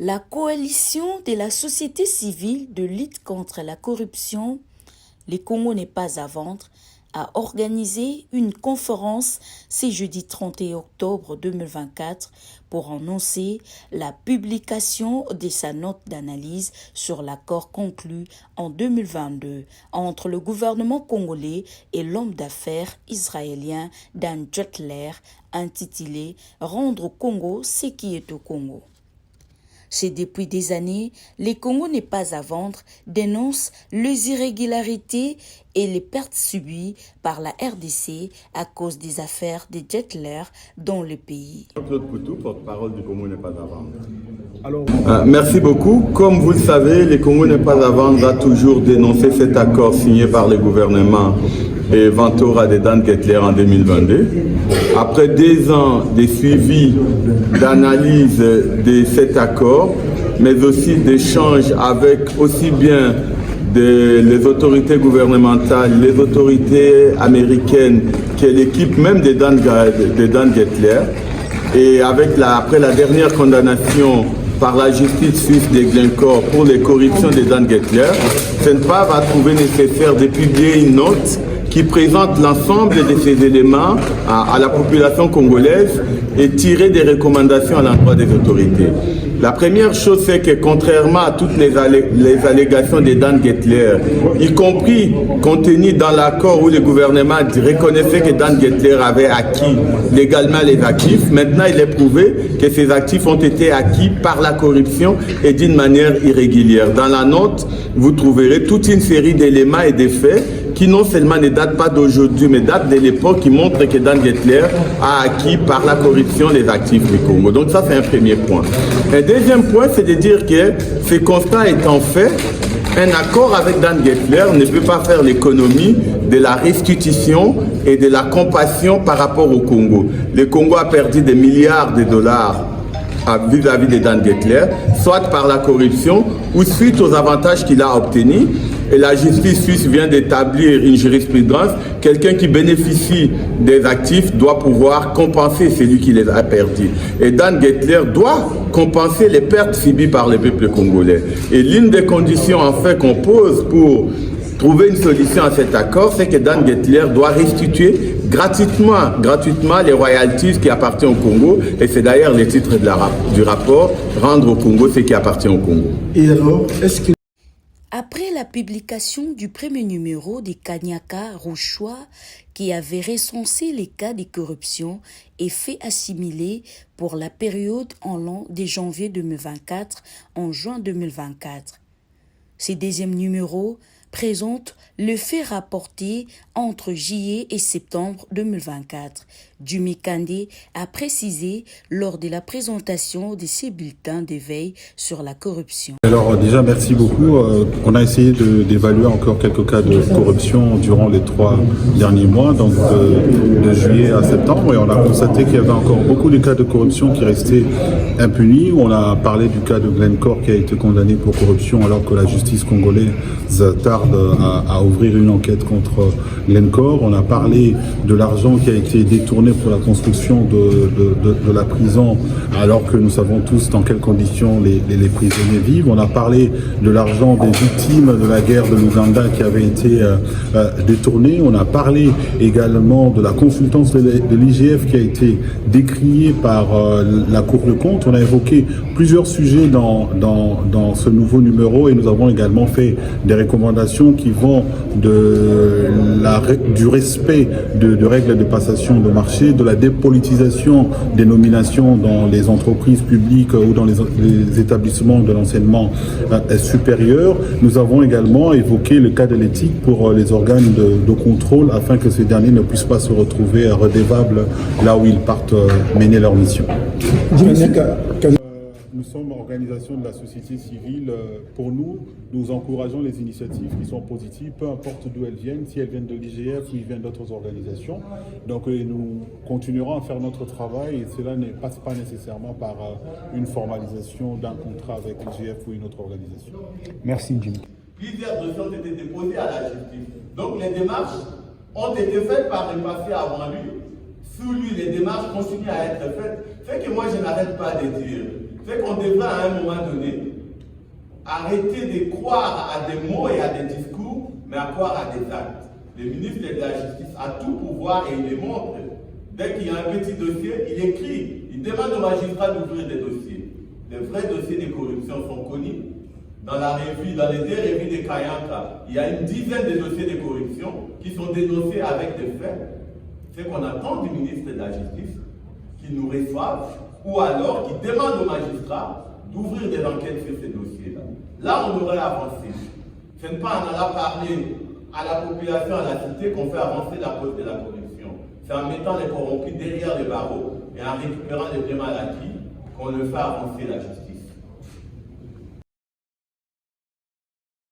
La coalition de la société civile de lutte contre la corruption, Le Congo n'est pas à vendre, a organisé une conférence ce jeudi 31 octobre 2024 pour annoncer la publication de sa note d'analyse sur l'accord conclu en 2022 entre le gouvernement congolais et l'homme d'affaires israélien Dan Jettler, intitulé « Rendre au Congo ce qui est au Congo ». C'est depuis des années, le Congo n'est pas à vendre, dénonce les irrégularités et les pertes subies par la RDC à cause des affaires de Jettler dans le pays. Claude Poutou, porte-parole du Congo n'est pas à vendre. Merci beaucoup. Comme vous le savez, le Congo n'est pas à vendre a toujours dénoncé cet accord signé par le gouvernement et Ventura de Dan Jettler en 2022. Après 2 ans de suivi, d'analyse de cet accord, mais aussi d'échanges avec aussi bien les autorités gouvernementales, les autorités américaines, que l'équipe même de Dan Jettler, et après la dernière condamnation par la justice suisse de Glencore pour les corruptions de Dan Jettler, CENPAV a trouvé nécessaire de publier une note qui présente l'ensemble de ces éléments à la population congolaise et tirer des recommandations à l'endroit des autorités. La première chose, c'est que contrairement à toutes les allégations de Dan Jettler, y compris contenues dans l'accord où le gouvernement reconnaissait que Dan Jettler avait acquis légalement les actifs, maintenant il est prouvé que ces actifs ont été acquis par la corruption et d'une manière irrégulière. Dans la note, vous trouverez toute une série d'éléments et de faits qui non seulement ne datent pas d'aujourd'hui, mais datent de l'époque, qui montrent que Dan Jettler a acquis par la corruption les actifs du Congo. Donc ça, c'est un premier point. Un deuxième point, c'est de dire que ce constat étant fait, un accord avec Dan Jettler ne peut pas faire l'économie de la restitution et de la compassion par rapport au Congo. Le Congo a perdu des milliards de dollars vis-à-vis de Dan Jettler, soit par la corruption ou suite aux avantages qu'il a obtenus. Et la justice suisse vient d'établir une jurisprudence. Quelqu'un qui bénéficie des actifs doit pouvoir compenser celui qui les a perdus. Et Dan Jettler doit compenser les pertes subies par le peuple congolais. Et l'une des conditions en fait qu'on pose pour trouver une solution à cet accord, c'est que Dan Jettler doit restituer gratuitement les royalties qui appartiennent au Congo. Et c'est d'ailleurs le titre du rapport, rendre au Congo ce qui appartient au Congo. Et alors, est-ce que... Après la publication du premier numéro de Kanyaka Rouchois, qui avait recensé les cas de corruption et fait assimiler pour la période en l'an de janvier 2024 en juin 2024. Ce deuxième numéro présente le fait rapporté entre juillet et septembre 2024. Jimmy Kandé a précisé lors de la présentation de ses bulletins d'éveil sur la corruption. Alors déjà merci beaucoup. On a essayé d'évaluer encore quelques cas de corruption durant les 3 derniers mois, donc de juillet à septembre, et on a constaté qu'il y avait encore beaucoup de cas de corruption qui restaient impunis. On a parlé du cas de Glencore qui a été condamné pour corruption alors que la justice congolaise tarde à ouvrir une enquête contre Glencore. On a parlé de l'argent qui a été détourné pour la construction de la prison, alors que nous savons tous dans quelles conditions les prisonniers vivent. On a parlé de l'argent des victimes de la guerre de l'Ouganda qui avait été détourné. On a parlé également de la consultance de l'IGF qui a été décriée par la Cour de compte. On a évoqué plusieurs sujets dans ce nouveau numéro, et nous avons également fait des recommandations qui vont du respect de règles de passation de marché, de la dépolitisation des nominations dans les entreprises publiques ou dans les établissements de l'enseignement supérieur. Nous avons également évoqué le cas de l'éthique pour les organes de contrôle afin que ces derniers ne puissent pas se retrouver redevables là où ils partent mener leur mission. Nous sommes organisation de la société civile. Pour nous, nous encourageons les initiatives qui sont positives, peu importe d'où elles viennent, si elles viennent de l'IGF ou elles viennent d'autres organisations. Donc nous continuerons à faire notre travail, et cela ne passe pas nécessairement par une formalisation d'un contrat avec l'IGF ou une autre organisation. Merci Jim. Plusieurs dossiers ont été déposés à la justice. Donc les démarches ont été faites par le passé avant lui. Sous lui, les démarches continuent à être faites. Fait que moi, je n'arrête pas de dire. c'est qu'on devrait à un moment donné arrêter de croire à des mots et à des discours, mais à croire à des actes. Le ministre de la Justice a tout pouvoir et il le montre. Dès qu'il y a un petit dossier, il écrit. Il demande aux magistrats d'ouvrir des dossiers. Les vrais dossiers de corruption sont connus. Dans la revue, dans les 2 revues de Kayanka, il y a une dizaine de dossiers de corruption qui sont dénoncés avec des faits. C'est qu'on attend du ministre de la Justice qu'il nous reçoive ou alors qu'il demande aux magistrats d'ouvrir des enquêtes sur ces dossiers-là. Là, on aurait avancé. Ce n'est pas en allant parler à la population, à la cité, qu'on fait avancer la cause de la corruption. C'est en mettant les corrompus derrière les barreaux et en récupérant les biens mal acquis qu'on le fait avancer la justice.